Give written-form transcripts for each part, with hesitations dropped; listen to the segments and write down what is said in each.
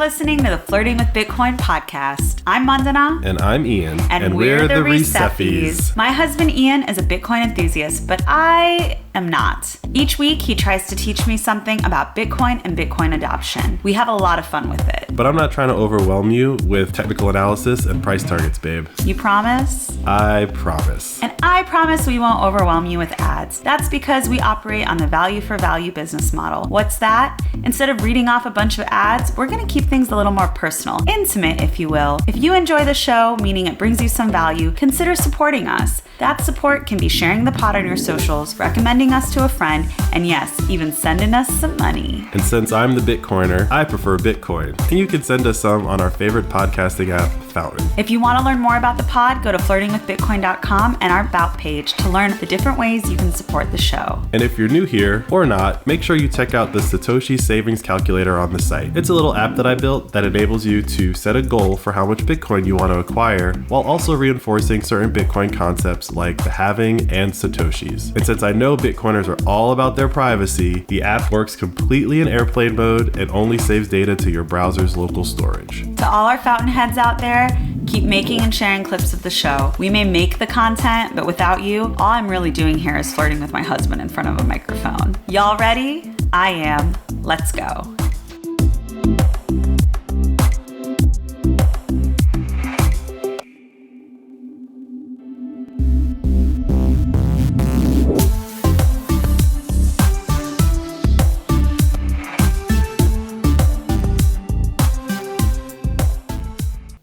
listening to the Flirting with Bitcoin podcast. I'm Mandana. And I'm Ian. And we're the Receffies. My husband Ian is a Bitcoin enthusiast, but I am not. Each week, he tries to teach me something about Bitcoin and Bitcoin adoption. We have a lot of fun with it. But I'm not trying to overwhelm you with technical analysis and price targets, babe. You promise? I promise. And I promise we won't overwhelm you with ads. That's because we operate on the value for value business model. What's that? Instead of reading off a bunch of ads, we're going to keep things a little more personal, intimate, if you will. If you enjoy the show, meaning it brings you some value, consider supporting us. That support can be sharing the pod on your socials, recommending us to a friend, and yes, even sending us some money. And since I'm the Bitcoiner, I prefer Bitcoin. And you can send us some on our favorite podcasting app, Fountain. If you want to learn more about the pod, go to flirtingwithbitcoin.com and our About page to learn the different ways you can support the show. And if you're new here or not, make sure you check out the Satoshi Savings Calculator on the site. It's a little app that I built that enables you to set a goal for how much Bitcoin you want to acquire, while also reinforcing certain Bitcoin concepts like the halving and Satoshis. And since I know Bitcoiners are all about their privacy, the app works completely in airplane mode and only saves data to your browser's local storage. To all our Fountain heads out there, keep making and sharing clips of the show. We may make the content, but without you, all I'm really doing here is flirting with my husband in front of a microphone. Y'all ready? I am. Let's go.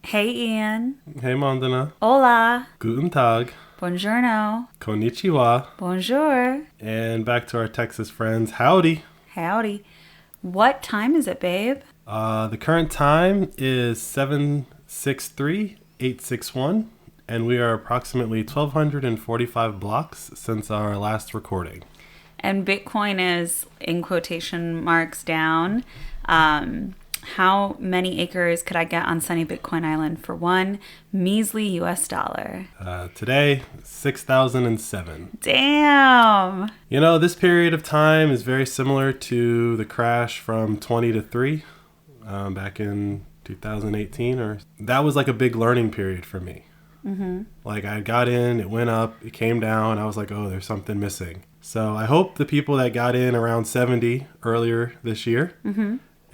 Hey Ian. Hey Mandana. Hola. Guten Tag. Buongiorno. Konnichiwa. Bonjour. And back to our Texas friends. Howdy. Howdy. What time is it, babe? The current time is 7:63:861, and we are approximately 1,245 blocks since our last recording. And Bitcoin is, in quotation marks, down. How many acres could I get on sunny Bitcoin Island for one measly US dollar? Today, 6,007. Damn. You know, this period of time is very similar to the crash from 20 to 3 back in 2018. That was like a big learning period for me. Mm-hmm. Like I got in, it went up, it came down. I was like, oh, there's something missing. So I hope the people that got in around 70 earlier this year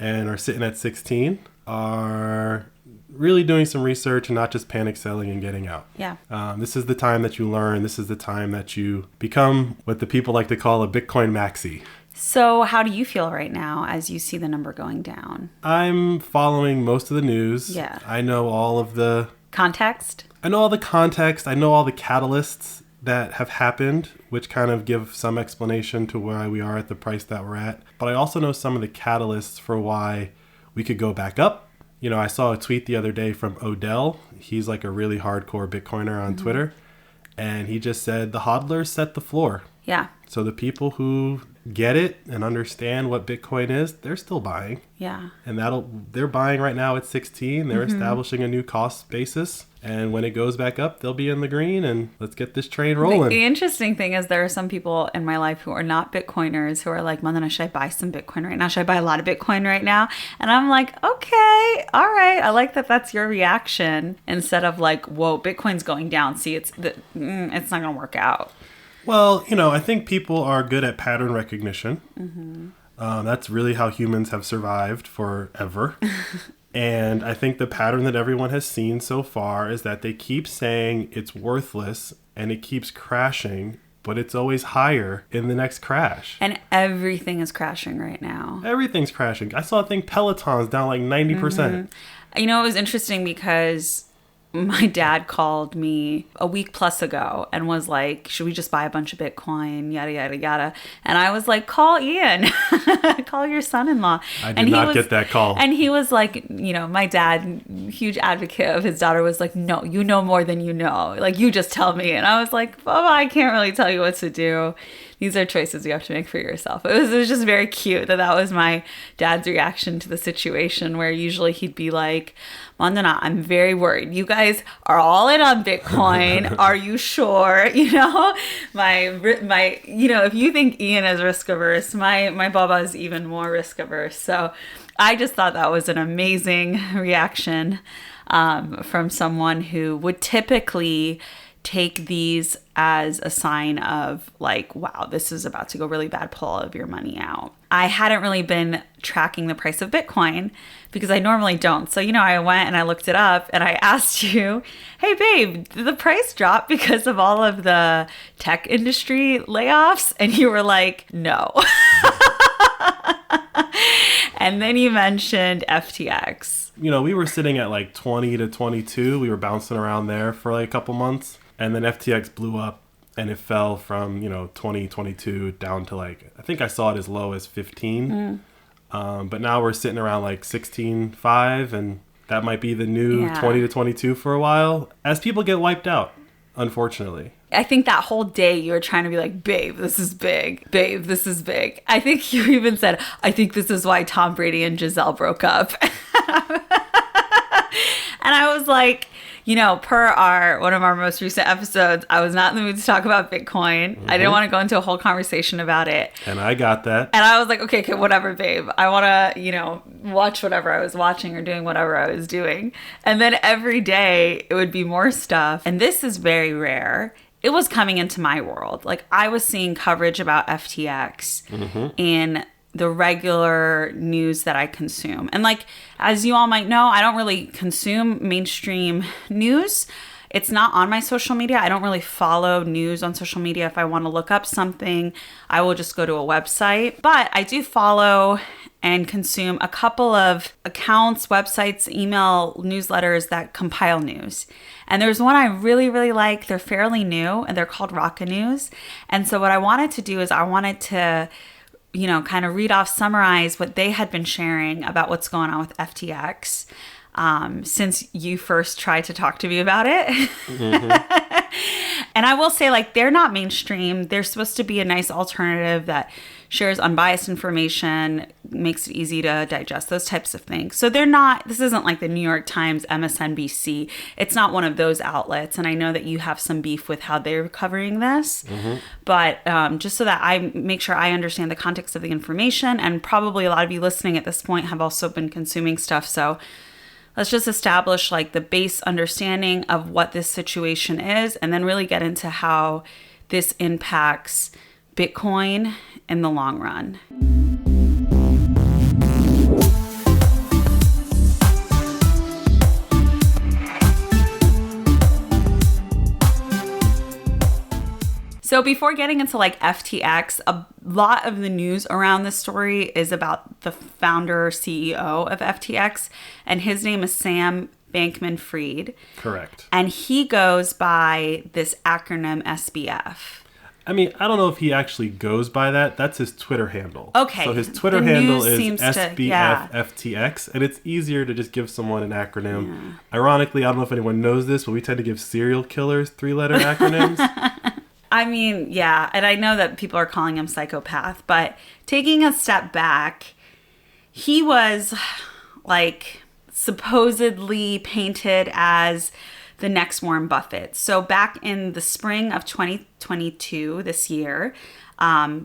and are sitting at 16 are really doing some research and not just panic selling and getting out. Yeah. This is the time that you learn. This is the time that you become what the people like to call a Bitcoin maxi. So how do you feel right now as you see the number going down? I'm following most of the news. Yeah. I know all of the context. I know all the context. I know all the catalysts that have happened, which kind of give some explanation to why we are at the price that we're at. But I also know some of the catalysts for why we could go back up. You know, I saw a tweet the other day from Odell. He's like a really hardcore Bitcoiner on Twitter. And he just said, the hodlers set the floor. Yeah. So the people who get it and understand what Bitcoin is, they're still buying. Yeah. And they're buying right now at 16. They're establishing a new cost basis. And when it goes back up, they'll be in the green, and let's get this train rolling. The interesting thing is there are some people in my life who are not Bitcoiners who are like, Mandana, should I buy some Bitcoin right now? Should I buy a lot of Bitcoin right now? And I'm like, okay, all right. I like that that's your reaction instead of like, whoa, Bitcoin's going down. See, it's not going to work out. Well, you know, I think people are good at pattern recognition. That's really how humans have survived forever. And I think the pattern that everyone has seen so far is that they keep saying it's worthless and it keeps crashing, but it's always higher in the next crash. And everything is crashing right now. Everything's crashing. I saw a thing, Peloton's down like 90%. You know, it was interesting because my dad called me a week plus ago and was like, should we just buy a bunch of Bitcoin, yada, yada, yada. And I was like, call Ian, call your son-in-law. I did not get that call. And he was like, you know, my dad, huge advocate of his daughter, was like, no, you know more than you know. Like, you just tell me. And I was like, Baba, I can't really tell you what to do. these are choices you have to make for yourself. It was just very cute that was my dad's reaction to the situation, where usually he'd be like, Mandana, I'm very worried. You guys are all in on Bitcoin. Are you sure? You know, if you think Ian is risk averse, my Baba is even more risk averse. So I just thought that was an amazing reaction from someone who would typically take these as a sign of like, wow, this is about to go really bad, pull all of your money out. I hadn't really been tracking the price of Bitcoin because I normally don't. So, I went and I looked it up and I asked you, hey babe, did the price drop because of all of the tech industry layoffs? And you were like, no. And then you mentioned FTX. We were sitting at like 20 to 22. We were bouncing around there for like a couple months. And then FTX blew up and it fell from, 2022 down to like, I think I saw it as low as 15. But now we're sitting around like 16.5, and that might be the new 20 to 22 for a while as people get wiped out, unfortunately. I think that whole day you were trying to be like, babe, this is big. Babe, this is big. I think you even said, I think this is why Tom Brady and Giselle broke up. And I was like, per one of our most recent episodes, I was not in the mood to talk about Bitcoin. Mm-hmm. I didn't want to go into a whole conversation about it. And I got that. And I was like, okay, whatever, babe. I want to, watch whatever I was watching or doing whatever I was doing. And then every day it would be more stuff. And this is very rare. It was coming into my world. Like, I was seeing coverage about FTX in the regular news that I consume. And like, as you all might know, I don't really consume mainstream news. It's not on my social media. I don't really follow news on social media. If I want to look up something, I will just go to a website. But I do follow and consume a couple of accounts, websites, email newsletters that compile news. And there's one I really, really like. They're fairly new and they're called Rocka News. And so what I wanted to do is I wanted to kind of read off, summarize what they had been sharing about what's going on with FTX since you first tried to talk to me about it. Mm-hmm. And I will say, like, they're not mainstream. They're supposed to be a nice alternative that shares unbiased information, makes it easy to digest, those types of things. So this isn't like the New York Times, MSNBC. It's not one of those outlets. And I know that you have some beef with how they're covering this. Mm-hmm. But just so that I make sure I understand the context of the information, and probably a lot of you listening at this point have also been consuming stuff. So let's just establish like the base understanding of what this situation is, and then really get into how this impacts Bitcoin in the long run. So before getting into like FTX, a lot of the news around this story is about the founder, CEO of FTX, and his name is Sam Bankman-Fried. Correct. And he goes by this acronym SBF. I mean, I don't know if he actually goes by that. That's his Twitter handle. Okay. So his Twitter handle is SBFFTX, and it's easier to just give someone an acronym. Yeah. Ironically, I don't know if anyone knows this, but we tend to give serial killers 3-letter acronyms. I mean, yeah, and I know that people are calling him psychopath, but taking a step back, he was like supposedly painted as the next Warren Buffett. So back in the spring of 2022, this year,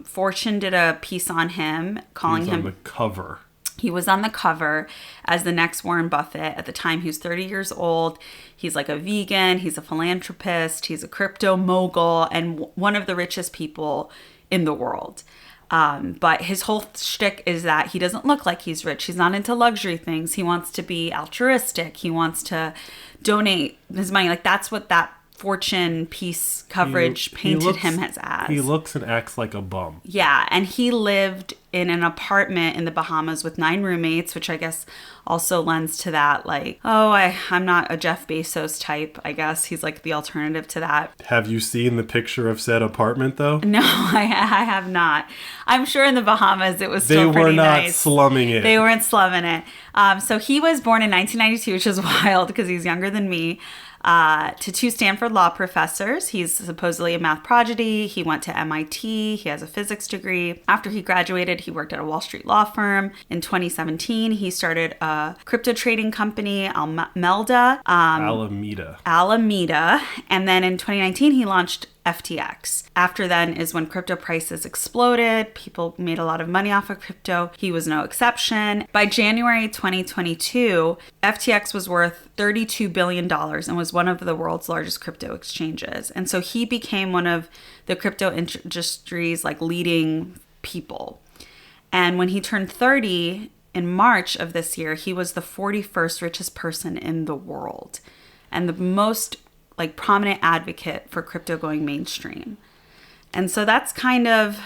Fortune did a piece on him, calling him... on the cover. He was on the cover as the next Warren Buffett. At the time, he was 30 years old. He's like a vegan. He's a philanthropist. He's a crypto mogul and one of the richest people in the world. But his whole shtick is that he doesn't look like he's rich. He's not into luxury things. He wants to be altruistic. He wants to donate his money. Like, that's what that Fortune piece coverage painted him as. He looks and acts like a bum. Yeah, and he lived in an apartment in the Bahamas with 9 roommates, which I guess also lends to that, like, I'm not a Jeff Bezos type, I guess. He's like the alternative to that. Have you seen the picture of said apartment, though? No, I have not. I'm sure in the Bahamas it was still pretty nice. They were not slumming it. They weren't slumming it. So he was born in 1992, which is wild because he's younger than me. to 2 Stanford law professors. He's supposedly a math prodigy. He went to MIT. He has a physics degree. After he graduated, he worked at a Wall Street law firm. In 2017, he started a crypto trading company, Alameda. And then in 2019, he launched FTX. After then is when crypto prices exploded. People made a lot of money off of crypto. He was no exception. By January 2022, FTX was worth $32 billion and was one of the world's largest crypto exchanges. And so he became one of the crypto industry's leading people. And when he turned 30 in March of this year, he was the 41st richest person in the world and the most prominent advocate for crypto going mainstream. And so that's kind of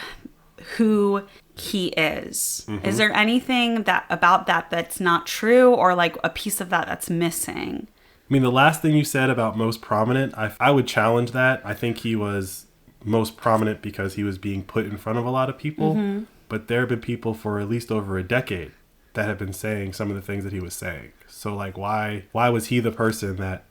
who he is. Mm-hmm. Is there anything about that that's not true, or a piece of that that's missing? I mean, the last thing you said about most prominent, I would challenge that. I think he was most prominent because he was being put in front of a lot of people. Mm-hmm. But there have been people for at least over a decade that have been saying some of the things that he was saying. So why was he the person that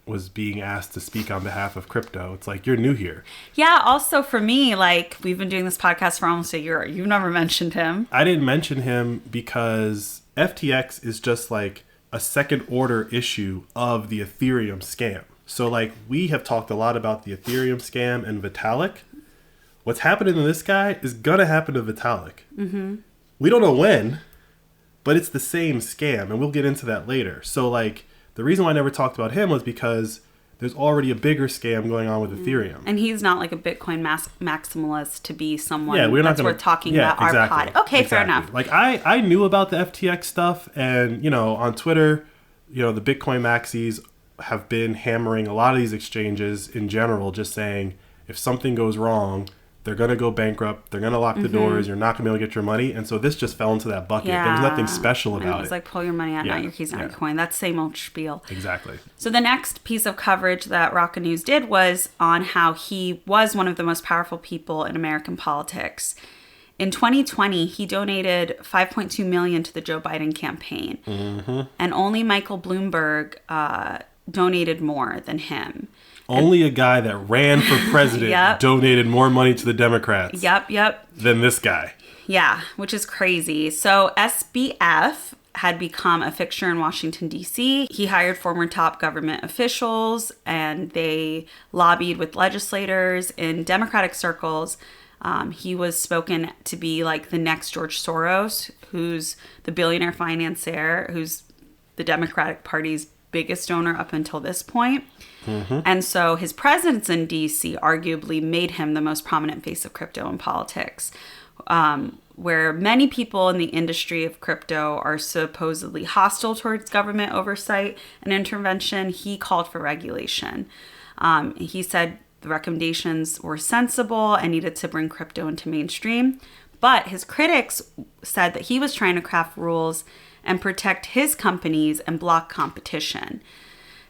was being asked to speak on behalf of crypto? It's you're new here. Yeah, also for me, we've been doing this podcast for almost a year. You've never mentioned him. I didn't mention him because FTX is just a second order issue of the Ethereum scam. So we have talked a lot about the Ethereum scam and Vitalik. What's happening to this guy is gonna happen to Vitalik. Mm-hmm. We don't know when, but it's the same scam, and we'll get into that later. So the reason why I never talked about him was because there's already a bigger scam going on with Ethereum. And he's not a Bitcoin maximalist to be someone that's worth talking about exactly, our pod. Okay, exactly. Fair enough. I knew about the FTX stuff, and, on Twitter, the Bitcoin maxis have been hammering a lot of these exchanges in general, just saying if something goes wrong, they're going to go bankrupt. They're going to lock the doors. You're not going to be able to get your money. And so this just fell into that bucket. Yeah. There was nothing special about it. It was pull your money out, not your keys, not your coin. That's same old spiel. Exactly. So the next piece of coverage that Rocket News did was on how he was one of the most powerful people in American politics. In 2020, he donated $5.2 million to the Joe Biden campaign. Mm-hmm. And only Michael Bloomberg donated more than him. Only a guy that ran for president donated more money to the Democrats than this guy. Yeah, which is crazy. So SBF had become a fixture in Washington, D.C. He hired former top government officials, and they lobbied with legislators in Democratic circles. He was spoken to be the next George Soros, who's the billionaire financier, who's the Democratic Party's biggest donor up until this point. Mm-hmm. And so his presence in D.C. arguably made him the most prominent face of crypto in politics, where many people in the industry of crypto are supposedly hostile towards government oversight and intervention. He called for regulation. He said the recommendations were sensible and needed to bring crypto into mainstream. But his critics said that he was trying to craft rules and protect his companies and block competition.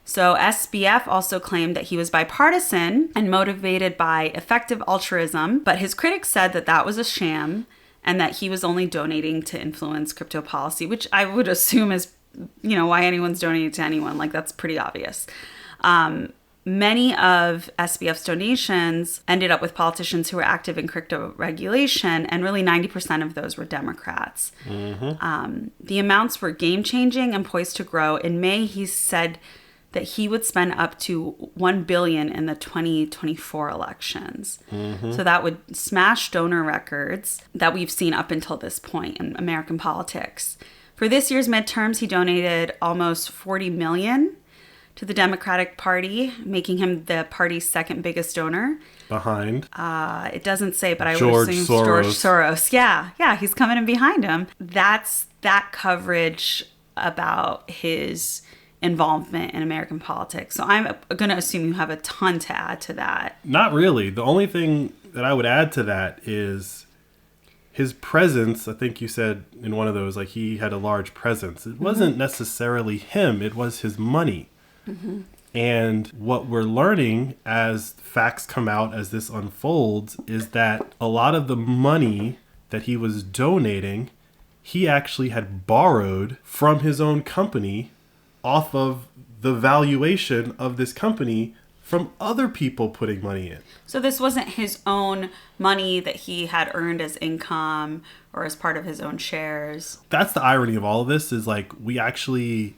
So SBF also claimed that he was bipartisan and motivated by effective altruism, but his critics said that that was a sham and that he was only donating to influence crypto policy, which I would assume is, why anyone's donating to anyone. That's pretty obvious. Many of SBF's donations ended up with politicians who were active in crypto regulation, and really 90% of those were Democrats. Mm-hmm. The amounts were game-changing and poised to grow. In May, he said that he would spend up to $1 billion in the 2024 elections. Mm-hmm. So that would smash donor records that we've seen up until this point in American politics. For this year's midterms, he donated almost $40 million to the Democratic Party, making him the party's second biggest donor. Behind? It doesn't say, but I would assume George Soros. Yeah, he's coming in behind him. That's that coverage about his involvement in American politics. So I'm going to assume you have a ton to add to that. Not really. The only thing that I would add to that is his presence. I think you said in one of those, he had a large presence. It wasn't necessarily him. It was his money. Mm-hmm. And what we're learning as facts come out as this unfolds is that a lot of the money that he was donating, he actually had borrowed from his own company off of the valuation of this company from other people putting money in. So this wasn't his own money that he had earned as income or as part of his own shares. That's the irony of all of this, is like we actually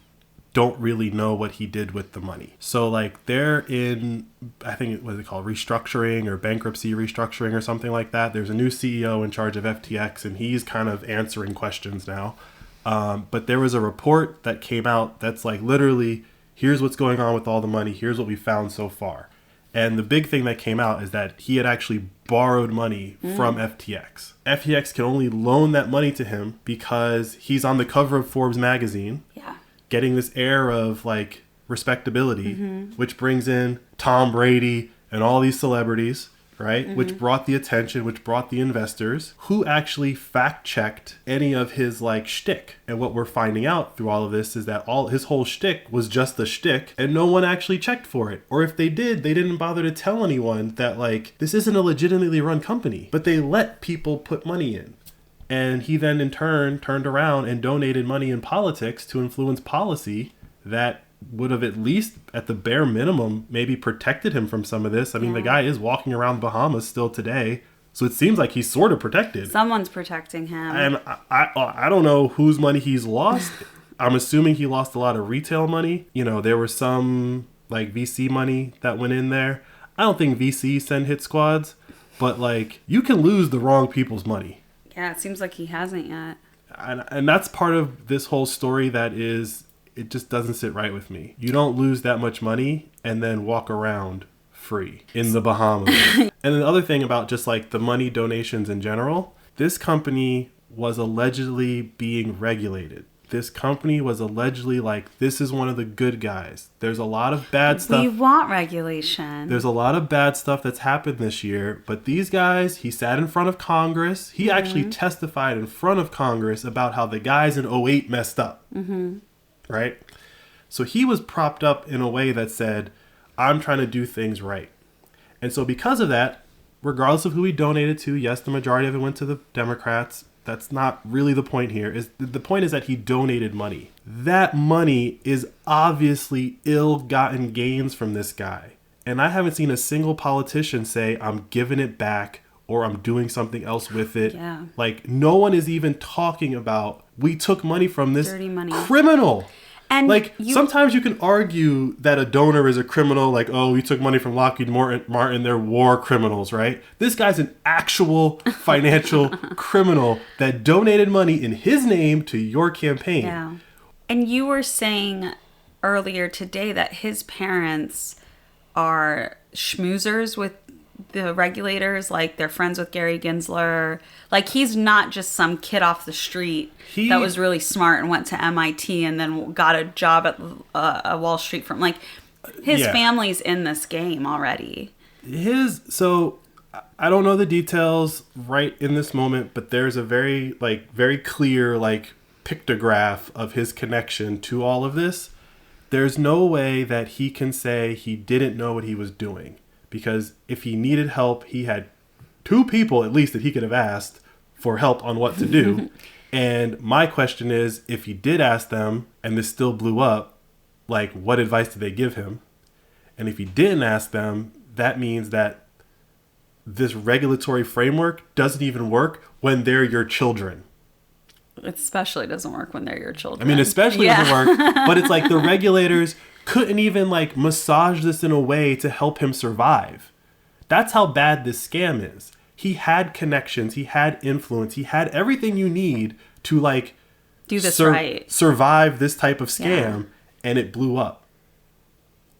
don't really know what he did with the money. So like they're in, I think, what is it called, restructuring or bankruptcy restructuring or something like that. There's a new CEO in charge of FTX, and he's kind of answering questions now. But there was a report that came out that's like literally, here's what's going on with all the money. Here's what we found so far. And the big thing that came out is that he had actually borrowed money from FTX. FTX can only loan that money to him because he's on the cover of Forbes magazine. Yeah. Getting this air of like respectability, which brings in Tom Brady and all these celebrities, right? Which brought the attention, which brought the investors. Who actually fact checked any of his like shtick? And what we're finding out through all of this is that all his whole shtick was just a shtick, and no one actually checked for it. Or if they did, they didn't bother to tell anyone that like this isn't a legitimately run company, but they let people put money in. And he then in turn turned around and donated money in politics to influence policy that would have, at least at the bare minimum, maybe protected him from some of this. I mean, the guy is walking around the Bahamas still today. So it seems like he's sort of protected. Someone's protecting him. And I don't know whose money he's lost. I'm assuming he lost a lot of retail money. You know, there was some like VC money that went in there. I don't think VCs send hit squads, but like you can lose the wrong people's money. Yeah, it seems like he hasn't yet. And that's part of this whole story that is, it just doesn't sit right with me. You don't lose that much money and then walk around free in the Bahamas. And then the other thing about just like the money donations in general, this company was allegedly being regulated. This company was allegedly like, this is one of the good guys. There's a lot of bad stuff. We want regulation. There's a lot of bad stuff that's happened this year. But these guys, he sat in front of Congress. He actually testified in front of Congress about how the guys in '08 messed up. Right? So he was propped up in a way that said, I'm trying to do things right. And so because of that, regardless of who he donated to, yes, the majority of it went to the Democrats. That's not really the point here. The point is that he donated money. That money is obviously ill-gotten gains from this guy. And I haven't seen a single politician say, I'm giving it back or I'm doing something else with it. Yeah. Like, no one is even talking about, we took money from this dirty money criminal. And like, sometimes you can argue that a donor is a criminal, like, oh, we took money from Lockheed Martin, they're war criminals, right? This guy's an actual financial criminal that donated money in his name to your campaign. Yeah. And you were saying earlier today that his parents are schmoozers with the regulators, like they're friends with Gary Gensler. Like he's not just some kid off the street that was really smart and went to MIT and then got a job at a Wall Street firm. Like his family's in this game already. So I don't know the details right in this moment, but there's a very clear like pictograph of his connection to all of this. There's no way that he can say he didn't know what he was doing. Because if he needed help, he had two people at least that he could have asked for help on what to do. And my question is, if he did ask them and this still blew up, like what advice did they give him? And if he didn't ask them, that means that this regulatory framework doesn't even work when they're your children. It especially doesn't work when they're your children. I mean, especially doesn't work, but it's like the regulators couldn't even like massage this in a way to help him survive. That's how bad this scam is. He had connections, he had influence, he had everything you need to like do this right, survive this type of scam, and it blew up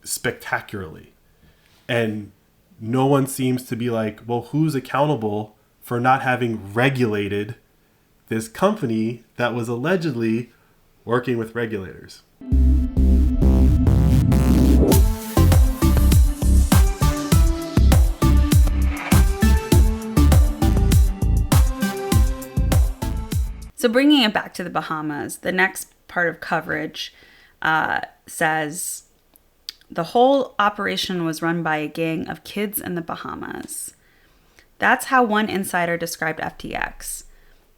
spectacularly. And no one seems to be like, well, who's accountable for not having regulated this company that was allegedly working with regulators? So bringing it back to the Bahamas, the next part of coverage says the whole operation was run by a gang of kids in the Bahamas. That's how one insider described FTX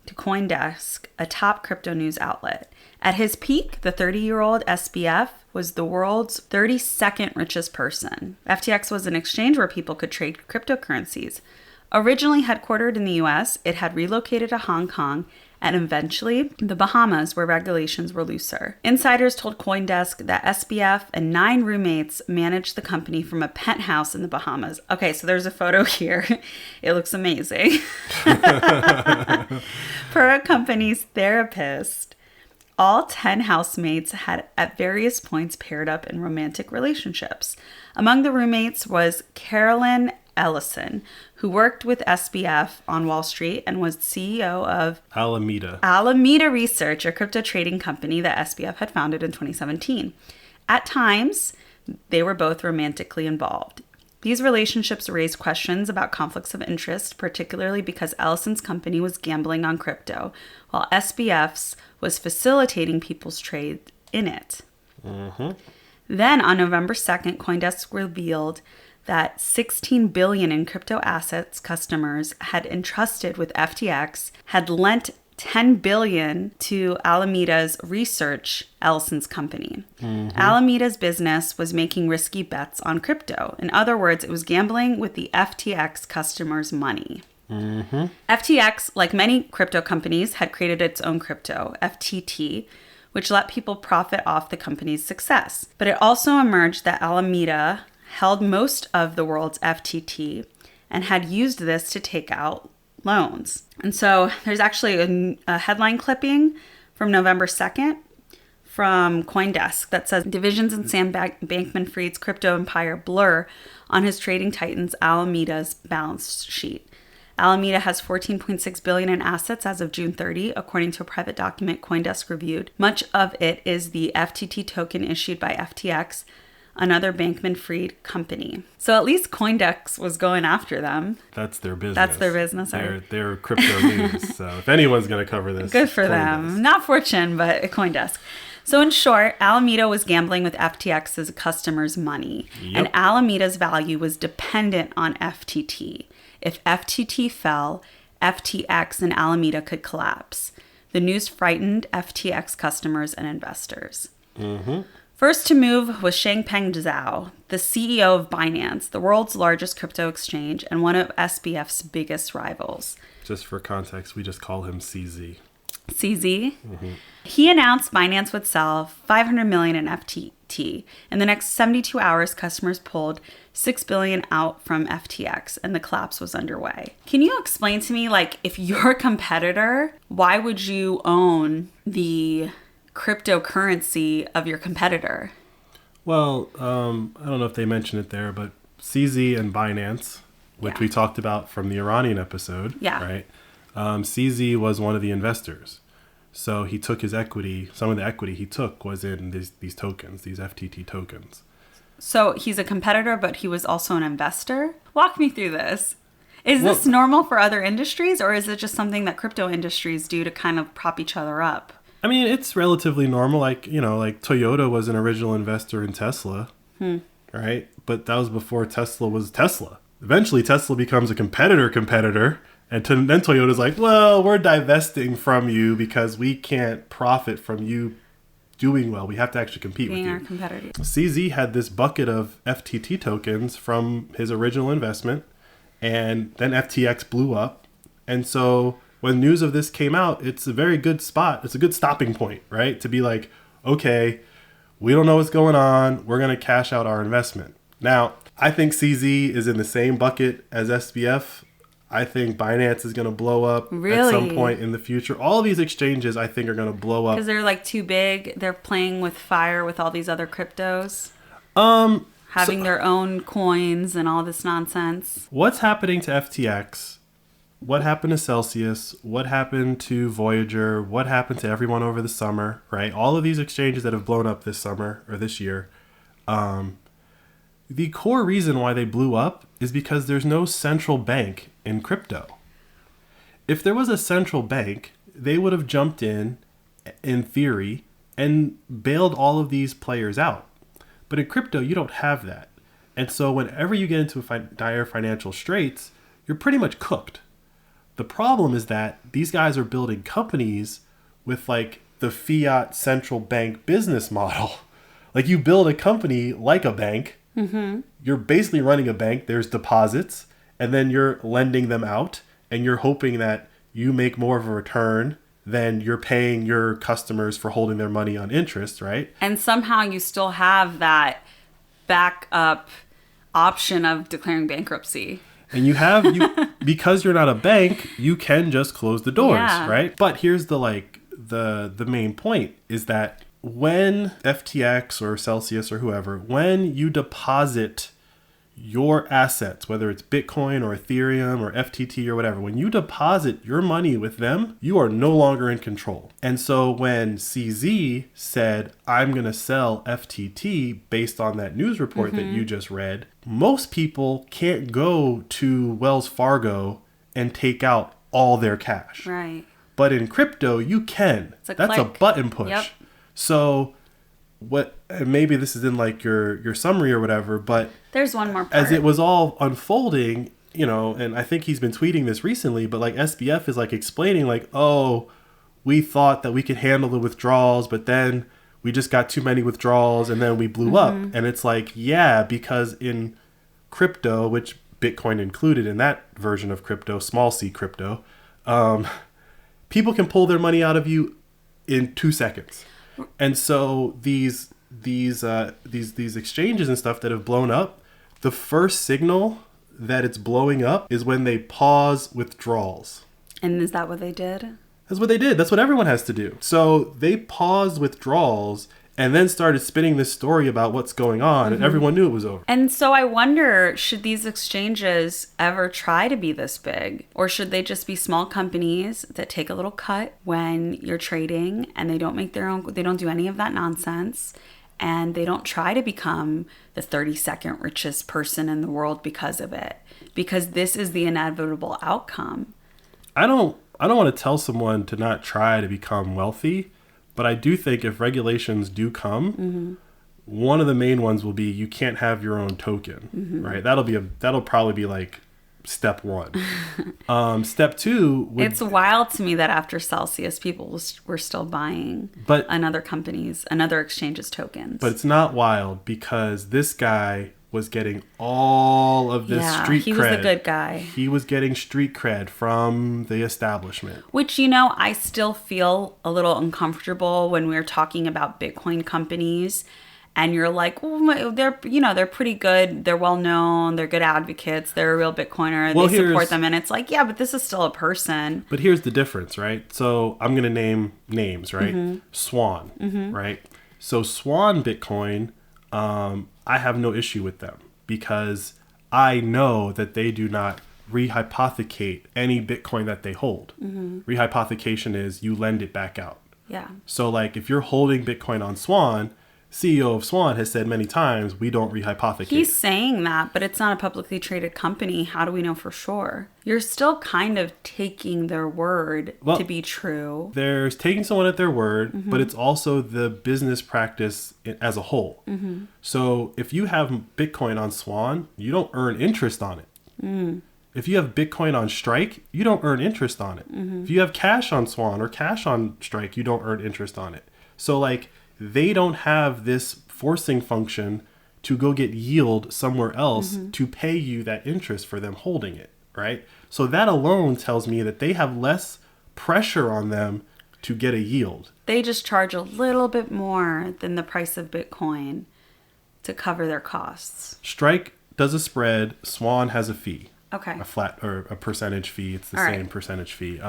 to CoinDesk, a top crypto news outlet. At his peak, the 30-year-old SBF was the world's 32nd richest person. FTX was an exchange where people could trade cryptocurrencies. Originally headquartered in the US, it had relocated to Hong Kong and eventually the Bahamas, where regulations were looser. Insiders told CoinDesk that SBF and 9 roommates managed the company from a penthouse in the Bahamas. Okay, so there's a photo here. It looks amazing. Per a company's therapist, all 10 housemates had at various points paired up in romantic relationships. Among the roommates was Carolyn Ellison, who worked with SBF on Wall Street and was CEO of Alameda Research, a crypto trading company that SBF had founded in 2017. At times, they were both romantically involved. These relationships raised questions about conflicts of interest, particularly because Ellison's company was gambling on crypto, while SBF's was facilitating people's trade in it. Mm-hmm. Then on November 2nd, CoinDesk revealed that $16 billion in crypto assets customers had entrusted with FTX had lent $10 billion to Alameda's Research, Ellison's company. Mm-hmm. Alameda's business was making risky bets on crypto. In other words, it was gambling with the FTX customers' money. Mm-hmm. FTX, like many crypto companies, had created its own crypto, FTT, which let people profit off the company's success. But it also emerged that Alameda held most of the world's FTT and had used this to take out loans. And so there's actually a headline clipping from November 2nd from CoinDesk that says divisions in Sam Bankman-Fried's crypto empire blur on his trading titans Alameda's balance sheet. Alameda has $14.6 billion in assets as of June 30, according to a private document CoinDesk reviewed. Much of it is the FTT token issued by FTX, another Bankman-Fried company. So at least CoinDesk was going after them. That's their business. That's their business. They're crypto news. So if anyone's going to cover this, good for them. Not Fortune, but CoinDesk. So in short, Alameda was gambling with FTX's customers' money. Yep. And Alameda's value was dependent on FTT. If FTT fell, FTX and Alameda could collapse. The news frightened FTX customers and investors. Mm-hmm. First to move was Changpeng Zhao, the CEO of Binance, the world's largest crypto exchange and one of SBF's biggest rivals. Just for context, we just call him CZ. CZ? Mm-hmm. He announced Binance would sell $500 million in FTT. In the next 72 hours, customers pulled $6 billion out from FTX and the collapse was underway. Can you explain to me, like, if you're a competitor, why would you own the cryptocurrency of your competitor? Well, I don't know if they mentioned it there, but CZ and Binance, which we talked about from the Iranian episode, right? CZ was one of the investors. So he took his equity, some of the equity he took was in these tokens, these FTT tokens. So he's a competitor, but he was also an investor? Walk me through this. Is this normal for other industries, or is it just something that crypto industries do to kind of prop each other up? I mean, it's relatively normal. Like Toyota was an original investor in Tesla, right? But that was before Tesla was Tesla. Eventually, Tesla becomes a competitor, and then Toyota's like, well, we're divesting from you because we can't profit from you doing well. We have to actually compete with you. Being our competitor. CZ had this bucket of FTT tokens from his original investment, and then FTX blew up. And so when news of this came out, it's a very good spot. It's a good stopping point, right? To be like, okay, we don't know what's going on. We're going to cash out our investment. Now, I think CZ is in the same bucket as SBF. I think Binance is going to blow up at some point in the future. All of these exchanges, I think, are going to blow up. Because they're like too big. They're playing with fire with all these other cryptos. Having their own coins and all this nonsense. What's happening to FTX? What happened to Celsius? What happened to Voyager? What happened to everyone over the summer, right? All of these exchanges that have blown up this summer or this year. The core reason why they blew up is because there's no central bank in crypto. If there was a central bank, they would have jumped in theory, and bailed all of these players out. But in crypto, you don't have that. And so whenever you get into dire financial straits, you're pretty much cooked. The problem is that these guys are building companies with like the fiat central bank business model. Like you build a company like a bank. You're basically running a bank. There's deposits, and then you're lending them out, and you're hoping that you make more of a return than you're paying your customers for holding their money on interest, right? And somehow you still have that backup option of declaring bankruptcy. And because you're not a bank, you can just close the doors, right? But here's the main point is that when FTX or Celsius or whoever, when you deposit your assets, whether it's Bitcoin or Ethereum or FTT or whatever, when you deposit your money with them, you are no longer in control. And so when CZ said, I'm going to sell FTT based on that news report that you just read, most people can't go to Wells Fargo and take out all their cash. Right. But in crypto, you can. That's a button push. Yep. So maybe this is in like your summary or whatever, but there's one more part. As it was all unfolding, and I think he's been tweeting this recently, but like SBF is like explaining like, oh, we thought that we could handle the withdrawals, but then we just got too many withdrawals and then we blew up. And it's like, yeah, because in crypto, which Bitcoin included in that version of crypto, small c crypto, people can pull their money out of you in 2 seconds. And so these exchanges and stuff that have blown up, the first signal that it's blowing up is when they pause withdrawals. And is that what they did? That's what they did. That's what everyone has to do. So they paused withdrawals and then started spinning this story about what's going on, and everyone knew it was over. And so I wonder, should these exchanges ever try to be this big? Or should they just be small companies that take a little cut when you're trading, and they don't do any of that nonsense, and they don't try to become the 32nd richest person in the world because of it? Because this is the inevitable outcome. I don't want to tell someone to not try to become wealthy, but I do think if regulations do come, one of the main ones will be you can't have your own token, right? That'll probably be like step one. Step two, it's wild to me that after Celsius, people were still buying another exchange's tokens. But it's not wild because this guy was getting all of this street cred. He was the good guy. He was getting street cred from the establishment. Which, I still feel a little uncomfortable when we're talking about Bitcoin companies. And you're like, well, they're pretty good. They're well known. They're good advocates. They're a real Bitcoiner. They support them. And it's like, yeah, but this is still a person. But here's the difference, right? So I'm going to name names, right? Swan, right? So Swan Bitcoin, I have no issue with them because I know that they do not rehypothecate any Bitcoin that they hold. Rehypothecation is you lend it back out. Yeah. So like if you're holding Bitcoin on Swan, CEO of Swan has said many times, we don't rehypothecate. He's saying that, but it's not a publicly traded company. How do we know for sure? You're still kind of taking their word to be true. There's taking someone at their word, but it's also the business practice as a whole. So if you have Bitcoin on Swan, you don't earn interest on it. If you have Bitcoin on Strike, you don't earn interest on it. If you have cash on Swan or cash on Strike, you don't earn interest on it. So like, they don't have this forcing function to go get yield somewhere else to pay you that interest for them holding it, right? So that alone tells me that they have less pressure on them to get a yield. They just charge a little bit more than the price of Bitcoin to cover their costs. Strike does a spread. Swan has a fee. Okay. A flat or a percentage fee. It's the All same right. percentage fee.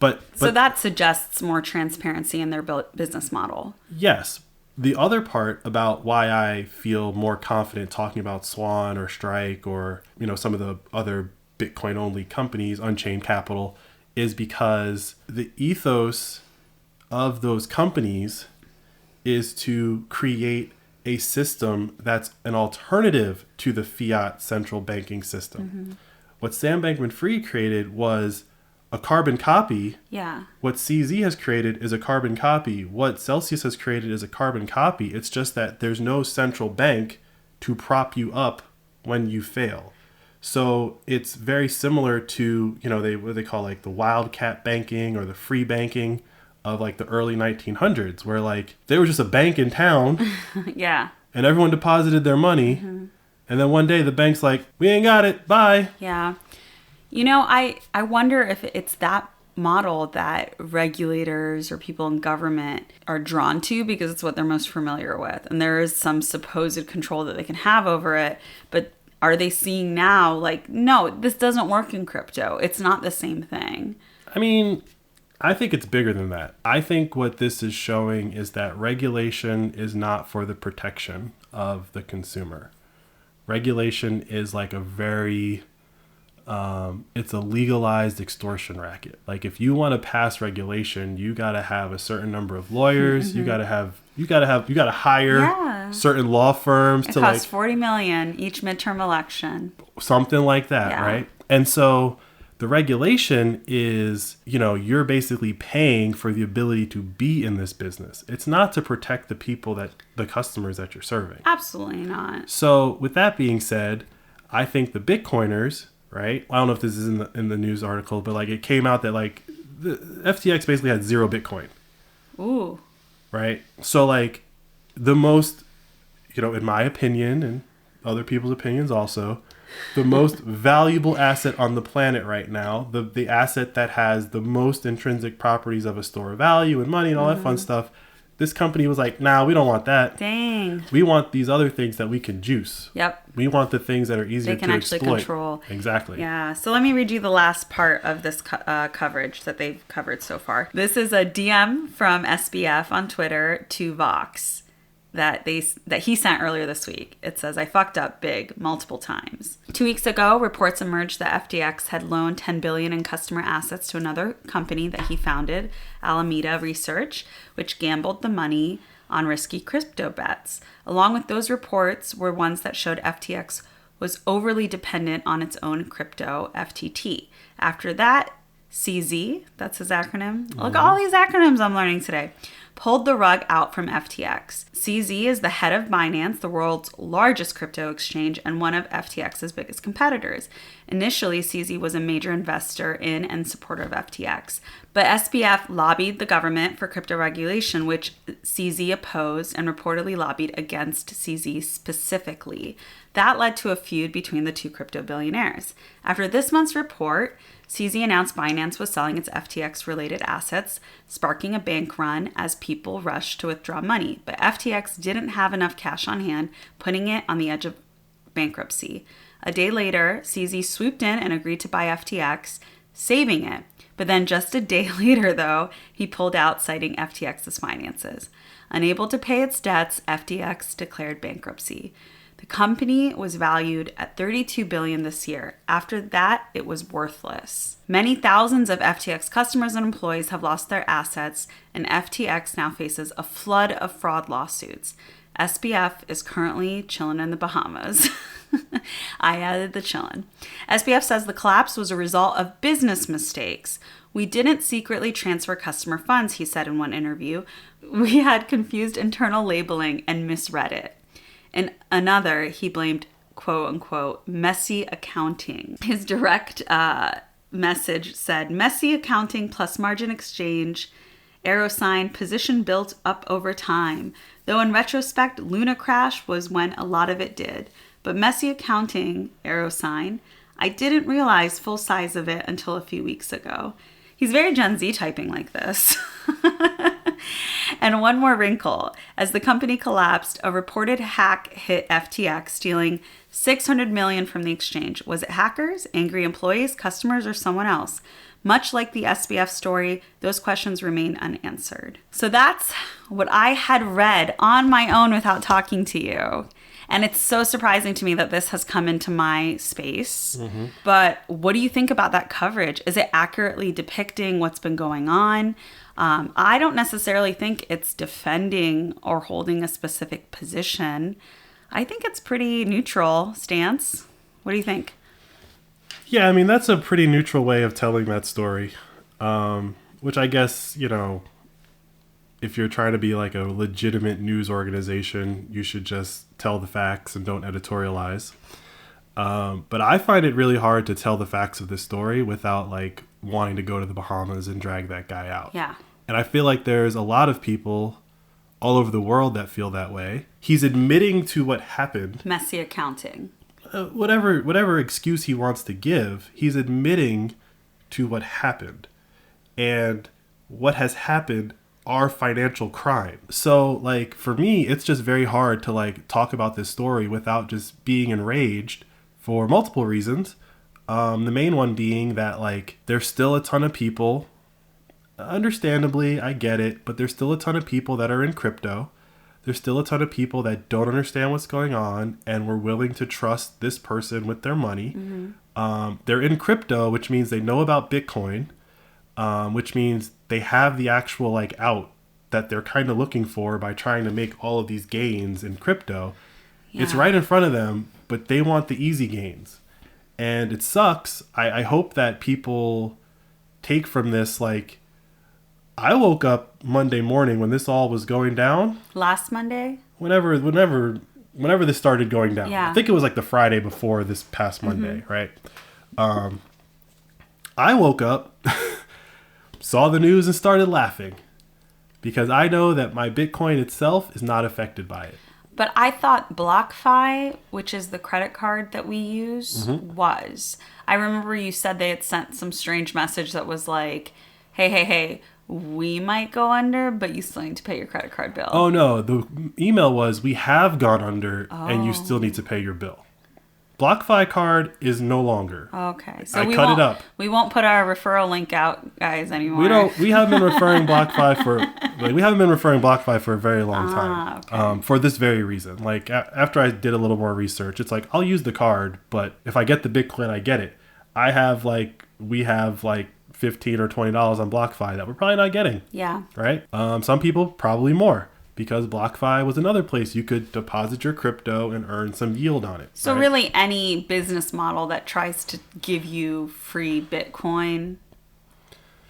But so that suggests more transparency in their business model. Yes. The other part about why I feel more confident talking about Swan or Strike or, some of the other Bitcoin only companies, Unchained Capital, is because the ethos of those companies is to create a system that's an alternative to the fiat central banking system. What Sam Bankman-Fried created was a carbon copy. Yeah. What CZ has created is a carbon copy. What Celsius has created is a carbon copy. It's just that there's no central bank to prop you up when you fail. So it's very similar to, what they call like the wildcat banking or the free banking. of like the early 1900s where like there was just a bank in town. Yeah. And everyone deposited their money. And then one day the bank's like, we ain't got it. Bye. Yeah. You know, I wonder if it's that model that regulators or people in government are drawn to because it's what they're most familiar with. And there is some supposed control that they can have over it. But are they seeing now, like, no, this doesn't work in crypto. It's not the same thing. I mean, I think it's bigger than that. I think what this is showing is that regulation is not for the protection of the consumer. Regulation is like a very, it's a legalized extortion racket. Like if you want to pass regulation, you got to have a certain number of lawyers. You got to hire certain law firms it to costs like $40 million each midterm election. Something like that, Yeah. right? And so the regulation is, you know, you're basically paying for the ability to be in this business. It's not to protect the people the customers that you're serving. Absolutely not. So with that being said, I think the Bitcoiners, right? I don't know if this is in the news article, but like it came out that like the FTX basically had 0 Bitcoin. Ooh. Right? So like the most, you know, in my opinion and other people's opinions also, the most valuable asset on the planet right now, the asset that has the most intrinsic properties of a store of value and money and all that fun stuff, this company was like, nah, we don't want that. Dang. We want these other things that we can juice. Yep. We want the things that are easier They can to actually exploit. control. Exactly. Yeah. So let me read you the last part of this coverage that they've covered so far. This is a DM from SBF on Twitter to Vox that he sent earlier this week. It says, I fucked up big multiple times. 2 weeks ago, reports emerged that FTX had loaned $10 billion in customer assets to another company that he founded, Alameda Research, which gambled the money on risky crypto bets. Along with those reports were ones that showed FTX was overly dependent on its own crypto, FTT. After that, CZ, that's his acronym. Look at all these acronyms I'm learning today. Pulled the rug out from FTX. CZ is the head of Binance, the world's largest crypto exchange and one of FTX's biggest competitors. Initially, CZ was a major investor in and supporter of FTX, but SBF lobbied the government for crypto regulation, which CZ opposed and reportedly lobbied against CZ specifically. That led to a feud between the two crypto billionaires. After this month's report, CZ announced Binance was selling its FTX-related assets, sparking a bank run as people rushed to withdraw money. But FTX didn't have enough cash on hand, putting it on the edge of bankruptcy. A day later, CZ swooped in and agreed to buy FTX, saving it. But then just a day later, though, he pulled out, citing FTX's finances. Unable to pay its debts, FTX declared bankruptcy. The company was valued at $32 billion this year. After that, it was worthless. Many thousands of FTX customers and employees have lost their assets, and FTX now faces a flood of fraud lawsuits. SBF is currently chilling in the Bahamas. I added the chillin'. SBF says the collapse was a result of business mistakes. We didn't secretly transfer customer funds, he said in one interview. We had confused internal labeling and misread it. In another, he blamed, quote unquote, messy accounting. His direct message said, messy accounting plus margin exchange, arrow sign, position built up over time. Though in retrospect, Luna crash was when a lot of it did. But messy accounting, arrow sign, I didn't realize full size of it until a few weeks ago. He's very Gen Z typing like this. And one more wrinkle. As the company collapsed, a reported hack hit FTX, stealing $600 million from the exchange. Was it hackers, angry employees, customers, or someone else? Much like the SBF story, those questions remain unanswered. So that's what I had read on my own without talking to you. And it's so surprising to me that this has come into my space. Mm-hmm. But what do you think about that coverage? Is it accurately depicting what's been going on? I don't necessarily think it's defending or holding a specific position. I think it's pretty neutral stance. What do you think? Yeah, I mean, that's a pretty neutral way of telling that story. Which I guess, you know, if you're trying to be like a legitimate news organization, you should just tell the facts and don't editorialize. But I find it really hard to tell the facts of this story without like wanting to go to the Bahamas and drag that guy out. Yeah. And I feel like there's a lot of people all over the world that feel that way. He's admitting to what happened. Messy accounting. Whatever excuse he wants to give, he's admitting to what happened. And what has happened are financial crime. So, like, for me, it's just very hard to, like, talk about this story without just being enraged for multiple reasons. The main one being that, like, there's still a ton of people, understandably, I get it, but there's still a ton of people that are in crypto. There's still a ton of people that don't understand what's going on and were willing to trust this person with their money. They're in crypto, which means they know about Bitcoin, which means they have the actual, like, out that they're kind of looking for by trying to make all of these gains in crypto. Yeah. It's right in front of them, but they want the easy gains. And it sucks. I hope that people take from this, like, I woke up Monday morning when this all was going down. Last Monday? Whenever this started going down. Yeah. I think it was like the Friday before this past Monday, right? I woke up, saw the news, and started laughing because I know that my Bitcoin itself is not affected by it. But I thought BlockFi, which is the credit card that we use, was. I remember you said they had sent some strange message that was like, hey, we might go under, but you still need to pay your credit card bill. Oh, no. The email was, we have gone under, and you still need to pay your bill. BlockFi card is no longer. Okay. So I cut it up. We won't put our referral link out, guys, anymore. We haven't been referring BlockFi for a very long time. Okay. For this very reason. Like, after I did a little more research, it's like, I'll use the card, but if I get the Bitcoin, I get it. We have $15 or $20 on BlockFi that we're probably not getting. Yeah. Right? Some people probably more, because BlockFi was another place you could deposit your crypto and earn some yield on it. So right? really any business model that tries to give you free Bitcoin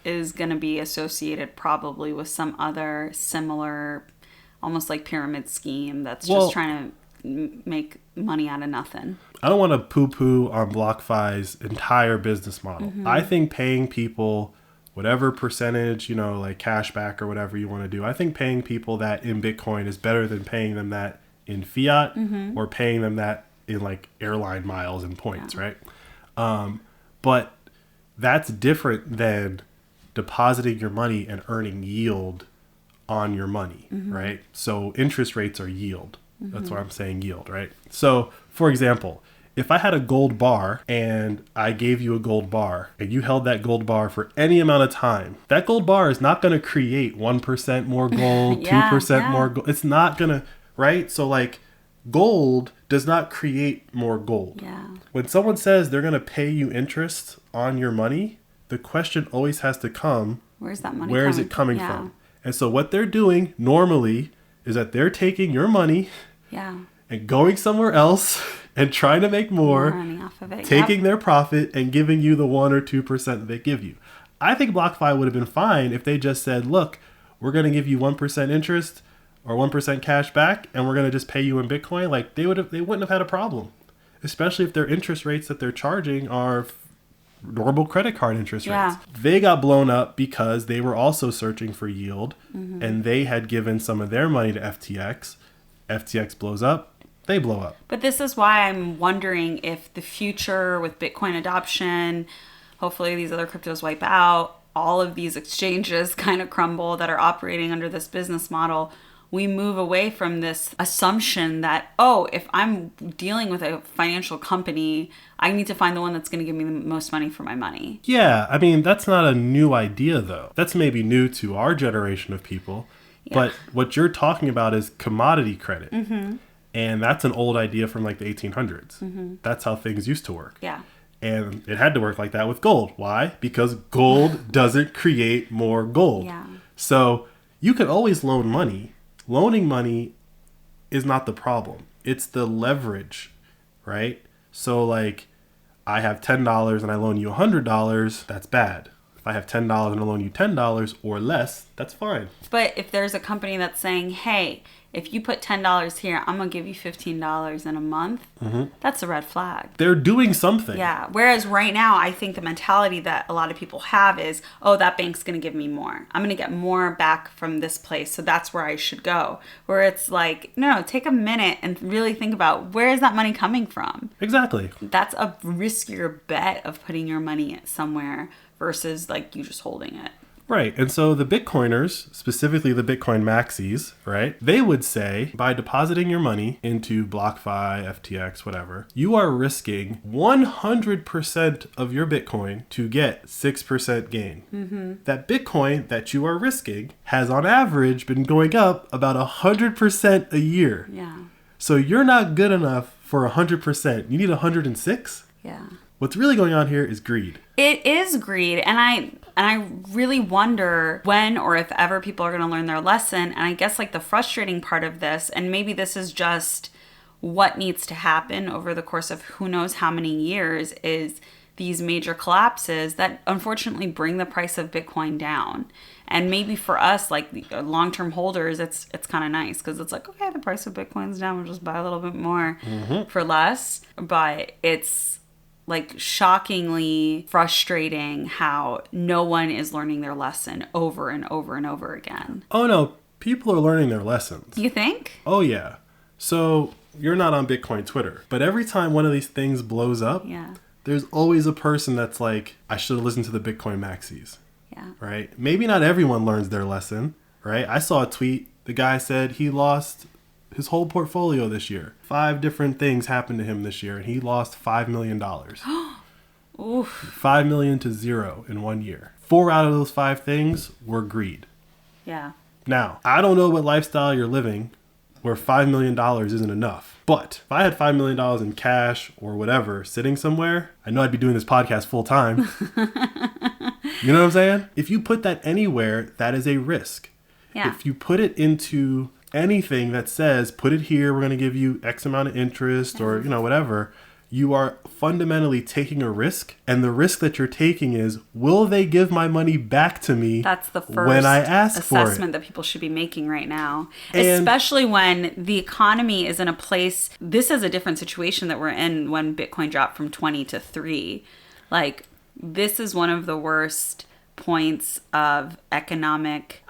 is going to be associated probably with some other similar, almost like pyramid scheme that's just trying to make money out of nothing. I don't want to poo-poo on BlockFi's entire business model. I think paying people whatever percentage, like cash back or whatever you want to do, I think paying people that in Bitcoin is better than paying them that in fiat or paying them that in like airline miles and points, right? But that's different than depositing your money and earning yield on your money, right? So interest rates are yield. That's why I'm saying yield, right? So, for example, if I had a gold bar and I gave you a gold bar and you held that gold bar for any amount of time, that gold bar is not going to create 1% more gold, 2% more gold. It's not going to, right? So like gold does not create more gold. Yeah. When someone says they're going to pay you interest on your money, the question always has to come, where's that money? Where is it coming from? And so what they're doing normally is that they're taking your money and going somewhere else and trying to make more money off of it. Taking their profit and giving you the 1 or 2% that they give you. I think BlockFi would have been fine if they just said, look, we're going to give you 1% interest or 1% cash back, and we're going to just pay you in Bitcoin. Like they wouldn't have had a problem, especially if their interest rates that they're charging are normal credit card interest rates. They got blown up because they were also searching for yield, and they had given some of their money to FTX. FTX blows up. They blow up. But this is why I'm wondering if the future with Bitcoin adoption, hopefully these other cryptos wipe out, all of these exchanges kind of crumble that are operating under this business model, we move away from this assumption that, if I'm dealing with a financial company, I need to find the one that's going to give me the most money for my money. Yeah, I mean, that's not a new idea, though. That's maybe new to our generation of people. Yeah. But what you're talking about is commodity credit. And that's an old idea from like the 1800s. That's how things used to work. Yeah. And it had to work like that with gold. Why? Because gold doesn't create more gold. Yeah. So you can always loan money. Loaning money is not the problem. It's the leverage, right? So like I have $10 and I loan you $100, that's bad. If I have $10 and I loan you $10 or less, That's fine. But if there's a company that's saying, hey, if you put $10 here, I'm going to give you $15 in a month, that's a red flag. They're doing something. Yeah. Whereas right now, I think the mentality that a lot of people have is, oh, that bank's going to give me more. I'm going to get more back from this place, so that's where I should go. Where it's like, no, take a minute and really think about, where is that money coming from? Exactly. That's a riskier bet of putting your money somewhere versus like you just holding it. Right. And so the Bitcoiners, specifically the Bitcoin maxis, right, they would say by depositing your money into BlockFi, FTX, whatever, you are risking 100% of your Bitcoin to get 6% gain. That Bitcoin that you are risking has on average been going up about 100% a year. Yeah. So you're not good enough for 100%. You need 106? Yeah. What's really going on here is greed. It is greed, and I really wonder when or if ever people are going to learn their lesson. And I guess like the frustrating part of this, and maybe this is just what needs to happen over the course of who knows how many years, is these major collapses that unfortunately bring the price of Bitcoin down. And maybe for us, like the long-term holders, it's kind of nice because it's like, okay, the price of Bitcoin's down, we'll just buy a little bit more for less. But it's like shockingly frustrating how no one is learning their lesson over and over and over again. Oh no, people are learning their lessons. You think? Oh yeah. So you're not on Bitcoin Twitter, but every time one of these things blows up, there's always a person that's like, I should have listened to the Bitcoin maxis. Yeah. Right? Maybe not everyone learns their lesson, right? I saw a tweet. The guy said he lost his whole portfolio this year. 5 different things happened to him this year, and he lost $5 million. Oof. 5 million to 0 in 1 year. 4 out of those 5 things were greed. Yeah. Now, I don't know what lifestyle you're living where $5 million isn't enough. But if I had $5 million in cash or whatever sitting somewhere, I know I'd be doing this podcast full time. You know what I'm saying? If you put that anywhere, that is a risk. Yeah. If you put it into anything that says, put it here, we're going to give you X amount of interest or, whatever, you are fundamentally taking a risk. And the risk that you're taking is, will they give my money back to me? That's the first when I ask for it? Assessment that people should be making right now. Especially when the economy is in a place, this is a different situation that we're in when Bitcoin dropped from 20 to 3. Like, this is one of the worst points of economic,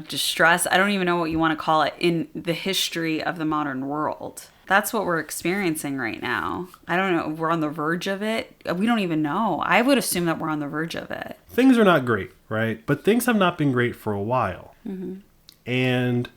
distress. I don't even know what you want to call it in the history of the modern world. That's what we're experiencing right now. I don't know. We're on the verge of it. We don't even know. I would assume that we're on the verge of it. Things are not great, right? But things have not been great for a while. And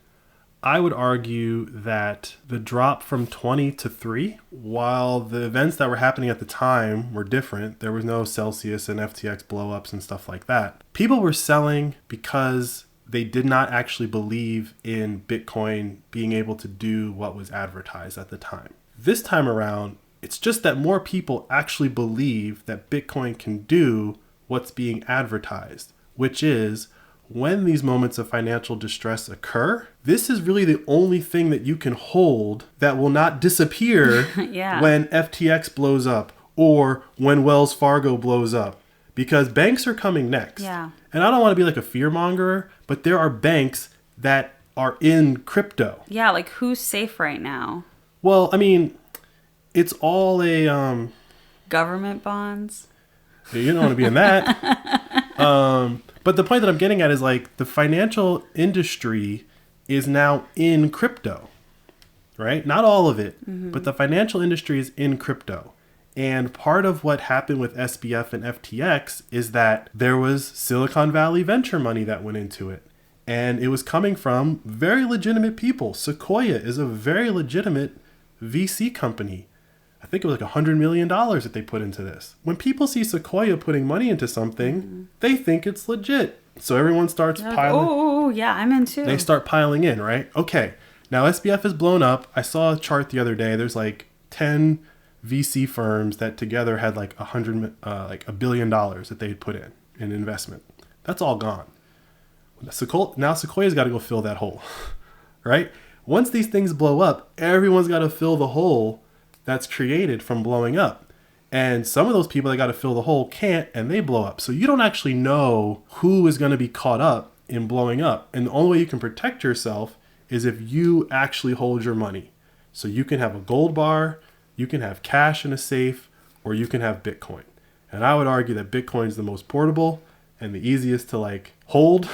I would argue that the drop from 20 to 3, while the events that were happening at the time were different, there was no Celsius and FTX blowups and stuff like that. People were selling because they did not actually believe in Bitcoin being able to do what was advertised at the time. This time around, it's just that more people actually believe that Bitcoin can do what's being advertised, which is, when these moments of financial distress occur, this is really the only thing that you can hold that will not disappear when FTX blows up or when Wells Fargo blows up, because banks are coming next. Yeah. And I don't want to be like a fearmonger, but there are banks that are in crypto. Yeah, like who's safe right now? Well, I mean, it's all a... government bonds? You don't want to be in that. But the point that I'm getting at is like the financial industry is now in crypto, right? Not all of it, but the financial industry is in crypto. And part of what happened with SBF and FTX is that there was Silicon Valley venture money that went into it. And it was coming from very legitimate people. Sequoia is a very legitimate VC company. I think it was like $100 million that they put into this. When people see Sequoia putting money into something, they think it's legit. So everyone starts piling. Oh, yeah, I'm in too. They start piling in, right? Okay. Now SBF is blown up. I saw a chart the other day. There's like 10 VC firms that together had like $1 billion that they had put in investment. That's all gone. Now Sequoia's got to go fill that hole, right? Once these things blow up, everyone's got to fill the hole that's created from blowing up. And some of those people that got to fill the hole can't, and they blow up. So you don't actually know who is going to be caught up in blowing up. And the only way you can protect yourself is if you actually hold your money. So you can have a gold bar, you can have cash in a safe, or you can have Bitcoin. And I would argue that Bitcoin is the most portable and the easiest to like hold.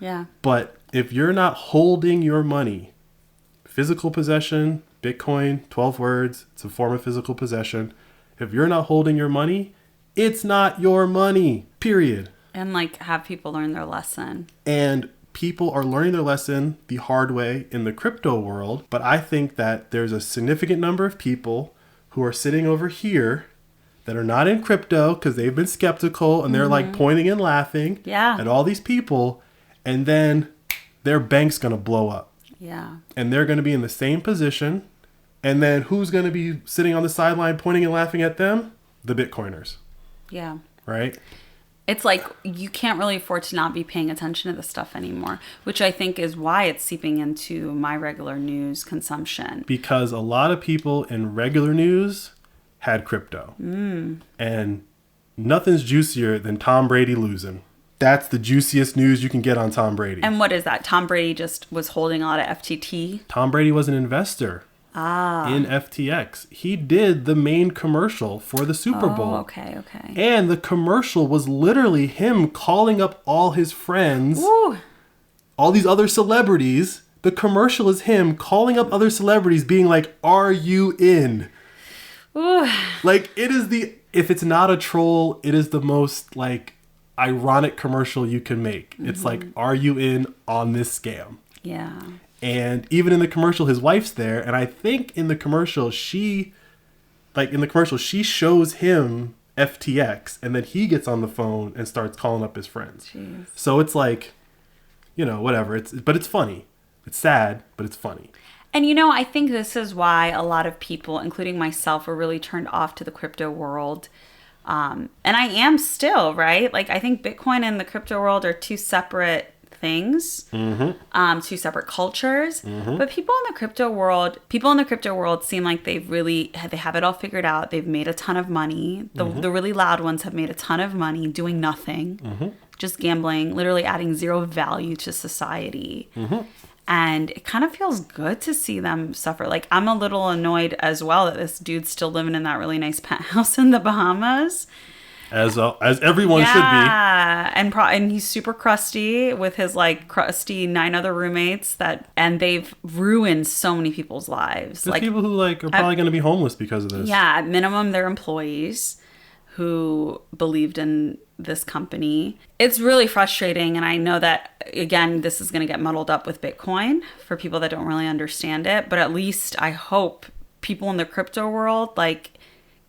Yeah. But if you're not holding your money, physical possession, Bitcoin, 12 words, it's a form of physical possession. If you're not holding your money, it's not your money, period. And like have people learn their lesson. And people are learning their lesson the hard way in the crypto world. But I think that there's a significant number of people who are sitting over here that are not in crypto because they've been skeptical and they're like pointing and laughing at all these people. And then their bank's going to blow up. Yeah. And they're going to be in the same position. And then who's going to be sitting on the sideline pointing and laughing at them? The Bitcoiners. Yeah. Right? It's like you can't really afford to not be paying attention to this stuff anymore, which I think is why it's seeping into my regular news consumption. Because a lot of people in regular news had crypto. And nothing's juicier than Tom Brady losing. That's the juiciest news you can get on Tom Brady. And what is that? Tom Brady just was holding a lot of FTT? Tom Brady was an investor in FTX. He did the main commercial for the Super Bowl. Okay. And the commercial was literally him calling up all his friends, all these other celebrities. The commercial is him calling up other celebrities being like, "Are you in?" Ooh. Like, it is if it's not a troll, it is the most like ironic commercial you can make. It's like, "Are you in on this scam?" Yeah. And even in the commercial, his wife's there. And I think in the commercial, she shows him FTX. And then he gets on the phone and starts calling up his friends. Jeez. So it's like, whatever. But it's funny. It's sad, but it's funny. And I think this is why a lot of people, including myself, were really turned off to the crypto world. And I am still, right? Like, I think Bitcoin and the crypto world are two separate things, two separate cultures. But people in the crypto world seem like they have it all figured out. They've made a ton of money. The really loud ones have made a ton of money doing nothing, just gambling, literally adding zero value to society. And it kind of feels good to see them suffer. Like, I'm a little annoyed as well that this dude's still living in that really nice penthouse in the Bahamas. As everyone should be. Yeah, and he's super crusty with his like crusty 9 other roommates and they've ruined so many people's lives. There's like people who are probably going to be homeless because of this. Yeah, at minimum, they're employees who believed in this company. It's really frustrating, and I know that again, this is going to get muddled up with Bitcoin for people that don't really understand it. But at least I hope people in the crypto world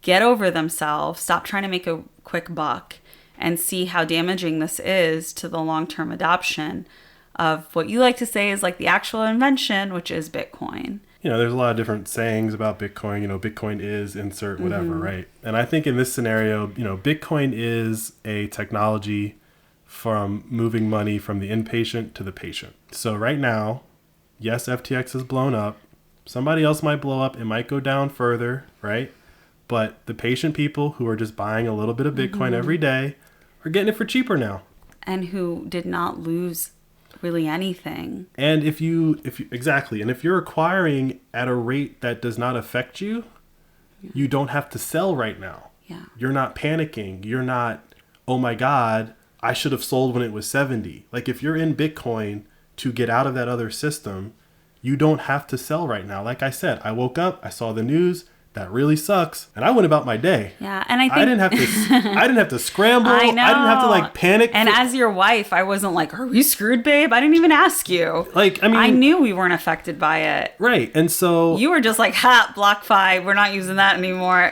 get over themselves, stop trying to make a quick buck, and see how damaging this is to the long-term adoption of what you like to say is like the actual invention, which is Bitcoin. There's a lot of different sayings about Bitcoin. Bitcoin is insert whatever, right? And I think in this scenario, Bitcoin is a technology from moving money from the inpatient to the patient. So right now, yes, FTX has blown up. Somebody else might blow up. It might go down further, right? But the patient people who are just buying a little bit of Bitcoin every day are getting it for cheaper now. And who did not lose really anything. And if you're acquiring at a rate that does not affect you, you don't have to sell right now. Yeah. You're not panicking. You're not, oh my God, I should have sold when it was 70. Like, if you're in Bitcoin to get out of that other system, you don't have to sell right now. Like I said, I woke up, I saw the news. That really sucks. And I went about my day. Yeah, and I think I didn't have to scramble. I didn't have to panic. And as your wife, I wasn't like, "Are we screwed, babe?" I didn't even ask you. I knew we weren't affected by it. Right. And so you were just like, "Ha, BlockFi, we're not using that anymore."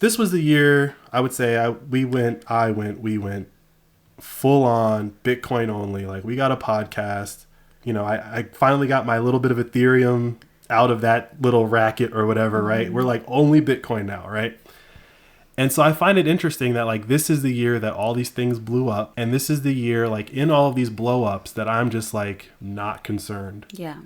This was the year I would say we went full on Bitcoin only. Like, we got a podcast. I finally got my little bit of Ethereum out of that little racket or whatever, right? We're like only Bitcoin now, right? And so I find it interesting that this is the year that all these things blew up. And this is the year in all of these blow ups that I'm just not concerned. Yeah.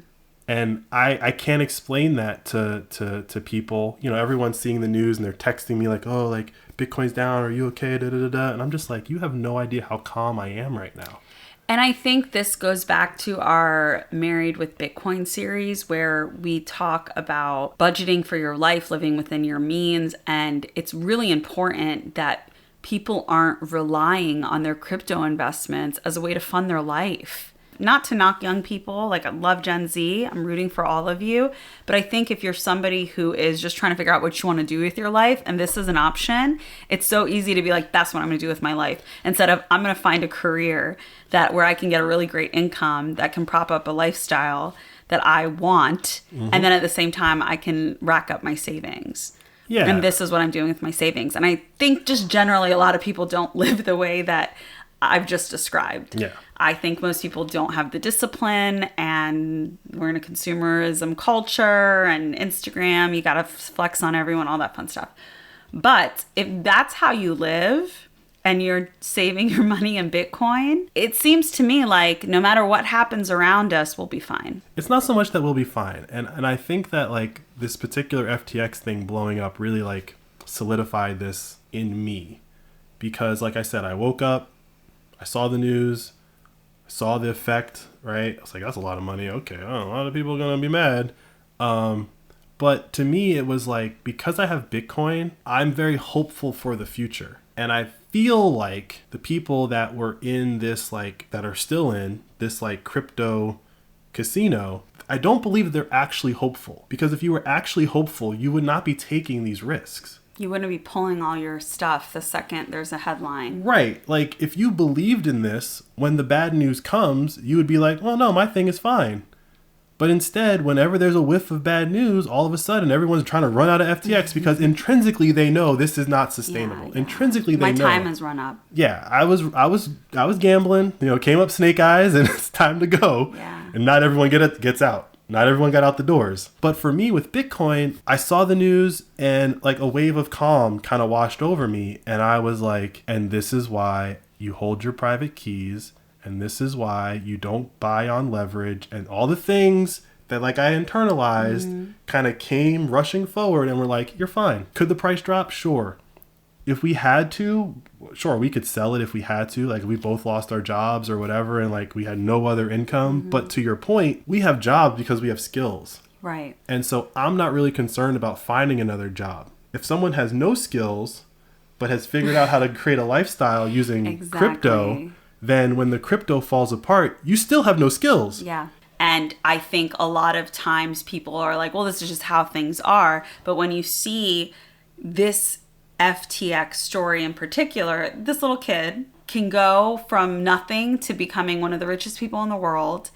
And I can't explain that to people. You know, everyone's seeing the news and they're texting me like, oh, like Bitcoin's down. Are you okay? Da, da, da, da. And I'm just like, you have no idea how calm I am right now. And I think this goes back to our Married with Bitcoin series, where we talk about budgeting for your life, living within your means. And it's really important that people aren't relying on their crypto investments as a way to fund their life. Not to knock young people, like I love Gen Z, I'm rooting for all of you. But I think if you're somebody who is just trying to figure out what you want to do with your life and this is an option, it's so easy to be like, that's what I'm going to do with my life. Instead of, I'm going to find a career where I can get a really great income that can prop up a lifestyle that I want. Mm-hmm. And then at the same time, I can rack up my savings. Yeah. And this is what I'm doing with my savings. And I think just generally a lot of people don't live the way that I've just described. Yeah. I think most people don't have the discipline, and we're in a consumerism culture and Instagram. You got to flex on everyone, all that fun stuff. But if that's how you live and you're saving your money in Bitcoin, it seems to me like no matter what happens around us, we'll be fine. It's not so much that we'll be fine. And I think that like this particular FTX thing blowing up really like solidified this in me. Because like I said, I woke up, I saw the news, I saw the effect, right? I was like, that's a lot of money. Okay, a lot of people are going to be mad. But to me, it was like, because I have Bitcoin, I'm very hopeful for the future. And I feel like the people that were in this, like, that are still in this, like, crypto casino, I don't believe they're actually hopeful. Because if you were actually hopeful, you would not be taking these risks. You wouldn't be pulling all your stuff the second there's a headline. Right. Like, if you believed in this, when the bad news comes, you would be like, well, no, my thing is fine. But instead, whenever there's a whiff of bad news, all of a sudden, everyone's trying to run out of FTX because intrinsically they know this is not sustainable. Yeah. Intrinsically, they know. My time has run up. Yeah. I was gambling, came up snake eyes, and it's time to go. Yeah. And not everyone gets out. Not everyone got out the doors. But for me with Bitcoin, I saw the news and like a wave of calm kind of washed over me. And I was like, and this is why you hold your private keys. And this is why you don't buy on leverage. And all the things that like I internalized kind of came rushing forward and were like, you're fine. Could the price drop? Sure. If we had to, sure, we could sell it if we had to. Like, if we both lost our jobs or whatever and, like, we had no other income. Mm-hmm. But to your point, we have jobs because we have skills. Right. And so I'm not really concerned about finding another job. If someone has no skills but has figured out how to create a lifestyle using crypto, then when the crypto falls apart, you still have no skills. Yeah. And I think a lot of times people are like, well, this is just how things are. But when you see this FTX story in particular, this little kid can go from nothing to becoming one of the richest people in the world,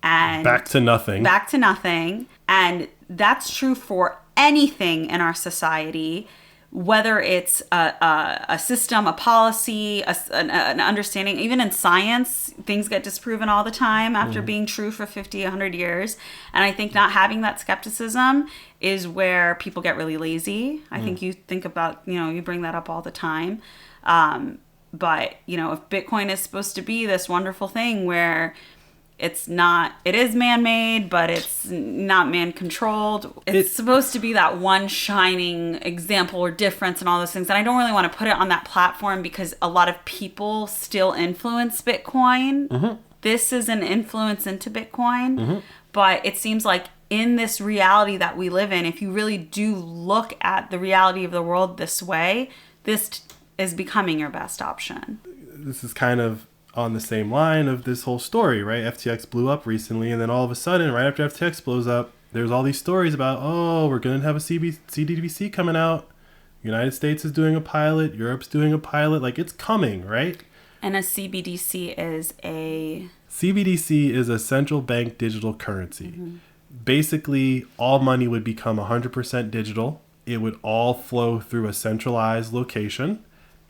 and back to nothing. And that's true for anything in our society, whether it's a system, a policy, an understanding. Even in science, things get disproven all the time after being true for 50, 100 years. And I think not having that skepticism is where people get really lazy. I think you think about, you bring that up all the time. But, if Bitcoin is supposed to be this wonderful thing where it is man-made, but it's not man-controlled. It's supposed to be that one shining example or difference and all those things. And I don't really want to put it on that platform because a lot of people still influence Bitcoin. Mm-hmm. This is an influence into Bitcoin. Mm-hmm. But it seems like in this reality that we live in, if you really do look at the reality of the world this way, this is becoming your best option. This is kind of on the same line of this whole story, right? FTX blew up recently, and then all of a sudden, right after FTX blows up, there's all these stories about, we're going to have a CBDC coming out. United States is doing a pilot. Europe's doing a pilot. Like, it's coming, right? And a CBDC is a... CBDC is a central bank digital currency. Mm-hmm. Basically, all money would become 100% digital. It would all flow through a centralized location.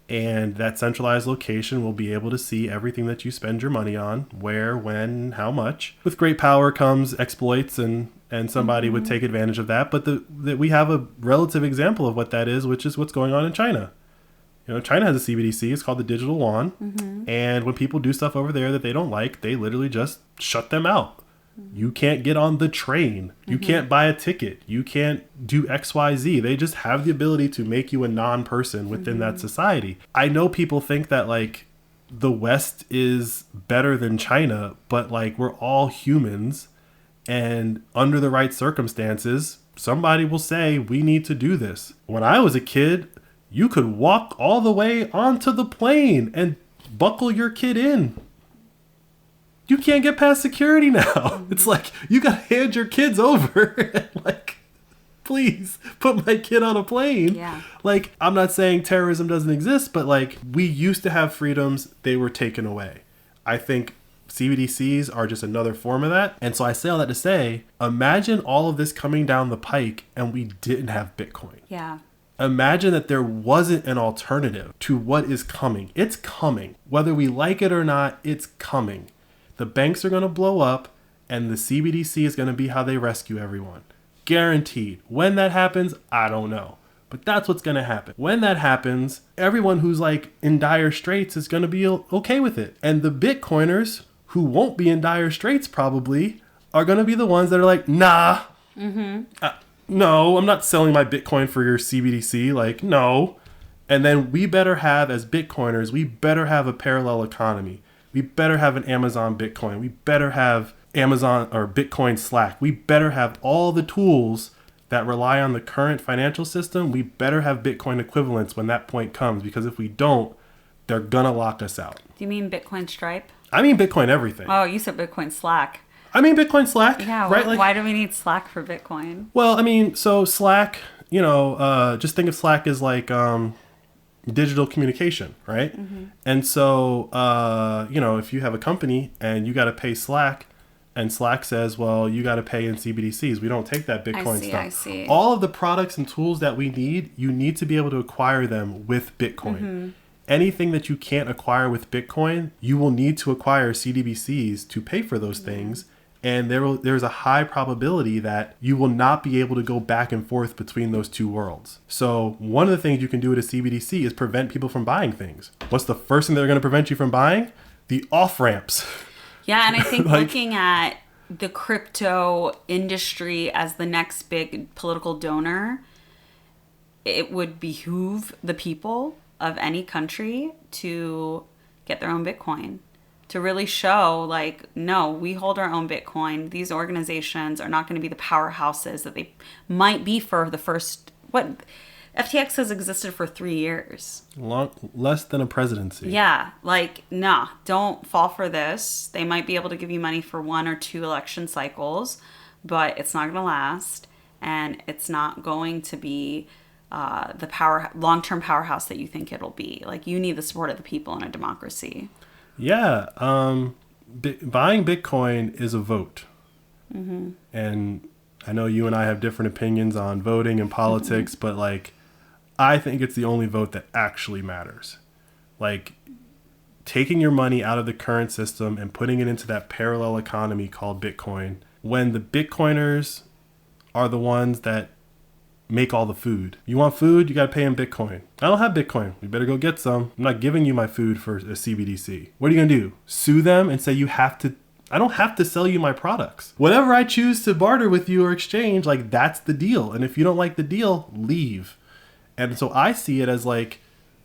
And that centralized location will be able to see everything that you spend your money on, where, when, how much. With great power comes exploits, and somebody would take advantage of that. But we have a relative example of what that is, which is what's going on in China. China has a CBDC. It's called the digital yuan. Mm-hmm. And when people do stuff over there that they don't like, they literally just shut them out. You can't get on the train. You can't buy a ticket. You can't do XYZ. They just have the ability to make you a non-person within that society. I know people think that like the West is better than China, but like we're all humans, and under the right circumstances, somebody will say we need to do this. When I was a kid, you could walk all the way onto the plane and buckle your kid in. You can't get past security now. It's like, you gotta hand your kids over and like, please put my kid on a plane. Yeah. Like, I'm not saying terrorism doesn't exist, but like, we used to have freedoms, they were taken away. I think CBDCs are just another form of that. And so I say all that to say, imagine all of this coming down the pike and we didn't have Bitcoin. Yeah. Imagine that there wasn't an alternative to what is coming. It's coming. Whether we like it or not, it's coming. The banks are going to blow up, and the CBDC is going to be how they rescue everyone. Guaranteed. When that happens, I don't know. But that's what's going to happen. When that happens, everyone who's like in dire straits is going to be okay with it. And the Bitcoiners who won't be in dire straits probably are going to be the ones that are like, nah, no, I'm not selling my Bitcoin for your CBDC. Like, no. And then we better have, as Bitcoiners, we better have a parallel economy. We better have an Amazon Bitcoin. We better have Amazon or Bitcoin Slack. We better have all the tools that rely on the current financial system. We better have Bitcoin equivalents when that point comes, because if we don't, they're gonna lock us out. Do you mean Bitcoin Stripe? I mean Bitcoin everything. Oh, you said Bitcoin Slack. I mean Bitcoin Slack. Yeah, right? why do we need Slack for Bitcoin? Well, I mean, so Slack, just think of Slack as like digital communication, right? And so, if you have a company and you got to pay Slack, and Slack says, well, you got to pay in CBDCs. We don't take that Bitcoin stuff. I see. All of the products and tools that we need, you need to be able to acquire them with Bitcoin. Anything that you can't acquire with Bitcoin, you will need to acquire CBDCs to pay for those things. And there's a high probability that you will not be able to go back and forth between those two worlds. So one of the things you can do with a CBDC is prevent people from buying things. What's the first thing they're going to prevent you from buying? The off-ramps. Yeah, and I think looking at the crypto industry as the next big political donor, it would behoove the people of any country to get their own Bitcoin. To really show, like, no, we hold our own Bitcoin. These organizations are not going to be the powerhouses that they might be for the first, FTX has existed for 3 years. Less than a presidency. Yeah, like, nah, don't fall for this. They might be able to give you money for 1 or 2 election cycles, but it's not going to last, and it's not going to be the long-term powerhouse that you think it'll be. Like, you need the support of the people in a democracy. Yeah, buying Bitcoin is a vote. And I know you and I have different opinions on voting and politics, but like, I think it's the only vote that actually matters. Like, taking your money out of the current system and putting it into that parallel economy called Bitcoin, when the Bitcoiners are the ones that make all the food. You want food? You got to pay in Bitcoin. I don't have Bitcoin. You better go get some. I'm not giving you my food for a CBDC. What are you going to do? Sue them and say you have to... I don't have to sell you my products. Whatever I choose to barter with you or exchange, like, that's the deal. And if you don't like the deal, leave. And so I see it as like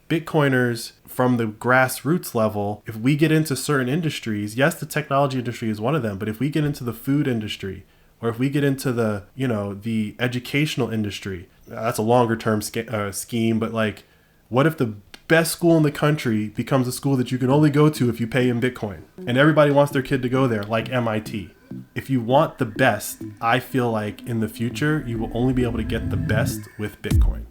Bitcoiners from the grassroots level. If we get into certain industries, yes, the technology industry is one of them, but if we get into the food industry, or if we get into the, the educational industry, that's a longer term scheme. But like, what if the best school in the country becomes a school that you can only go to if you pay in Bitcoin, and everybody wants their kid to go there, like MIT? If you want the best, I feel like in the future, you will only be able to get the best with Bitcoin.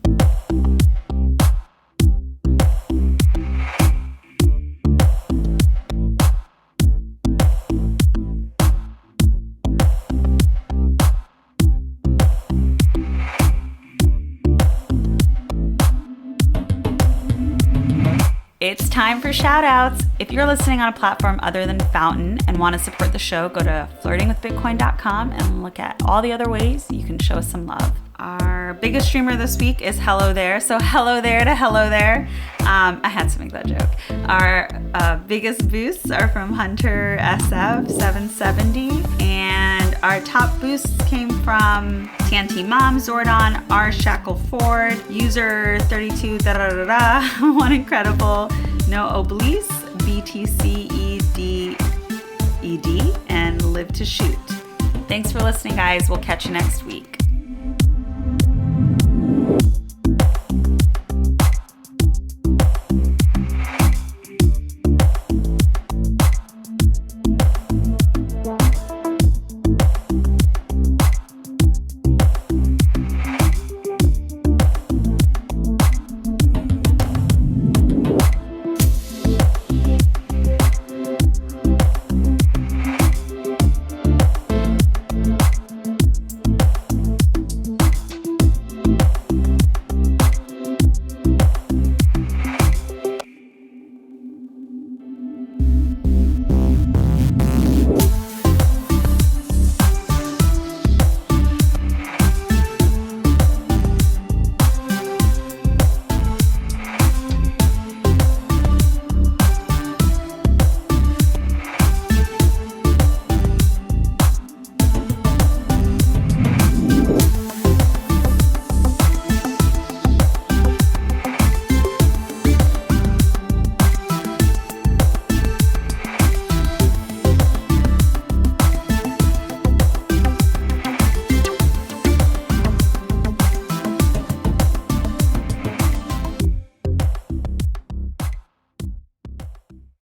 It's time for shout outs. If you're listening on a platform other than Fountain and want to support the show, go to flirtingwithbitcoin.com and look at all the other ways you can show us some love. Our biggest streamer this week is Hello There. So hello there to Hello There. I had to make that joke. Our biggest boosts are from Hunter SF 770 and our top boosts came from TNT Mom, Zordon, R Shackle Ford, user 32 One Incredible, No Obelisk, BTCEDED, and Live to Shoot. Thanks for listening, guys. We'll catch you next week.